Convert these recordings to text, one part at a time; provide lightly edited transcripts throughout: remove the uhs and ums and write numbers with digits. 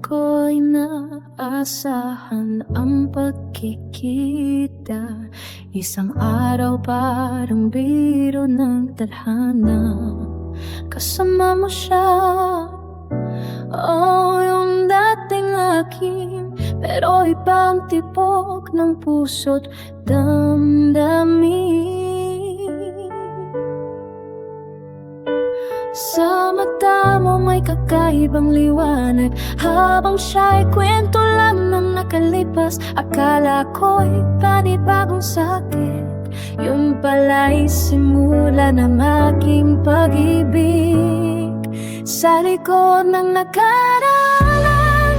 ko'y naasahan ang pagkikita. Isang araw parang biro ng tadhana, kasama mo siya. Oh, yung dating akin, pero ibang tibok ng puso't damdamin. Sa mata mo may kakaibang liwanag, habang siya'y kwento lang ng nakalipas. Akala ko'y panibagong sakit, yun pala'y simula ng aking pag-ibig. Sa likod ng nakaraan,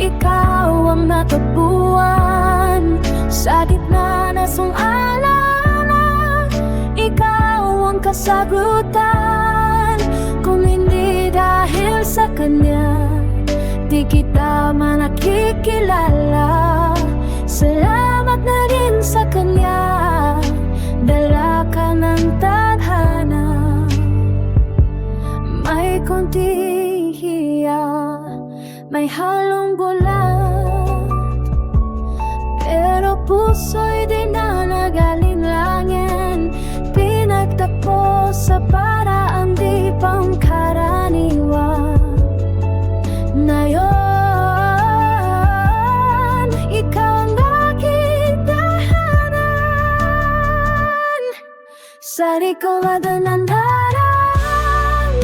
ikaw ang natagpuan. Sa gitna na sung-alala, ikaw ang kasagutan. Kung hindi dahil sa kanya, di kita manakikilala. Salamat na rin sa kanya, dala ka ng tadhana. May konting hiya, may halong gulat, pero puso'y di na nag-alinlangan. Pinagtakpo sa paraan di pangkaraniwan. Ngayon, ikaw ang aking tahanan. Sa likod ng harang,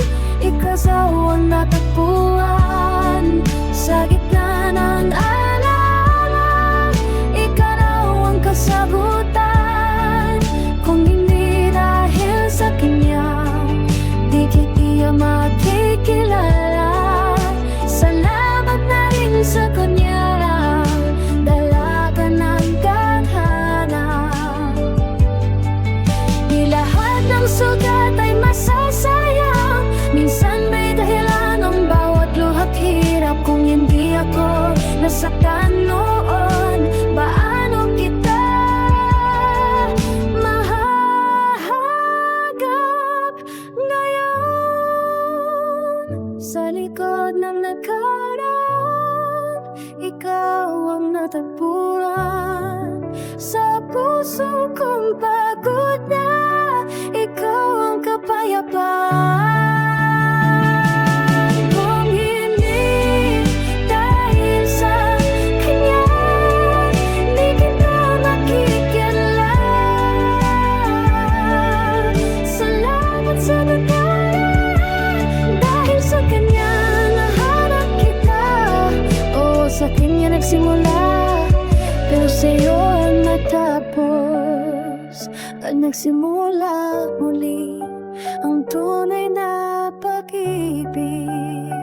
ikaw ang natagpuan. Sa gitna ng alala, ikaw ang kasagutan. Kung hindi dahil sa kanya, di kita makikilala. Salamat na rin sa kanya, dala ka ng tadhana. Di lahat ng sugat ay masasayang, minsan may dahilan ang bawat luha't hirap. Kung hindi ako nasaktan noon, paano kita mahahagap ngayon? Sa likod ng nakaraan, ikaw ang natagpuan. Sa puso kong pagod na, ikaw ang kapayapaan. Kung hindi dahil sa kanya, di kita makikilala. Salamat sa nagkala, dahil sa kanya nahanap kita. Oo, sa kanya nagsimula, pero sa'yo ang natapos. At nagsimula muli ang tunay na pag-ibig.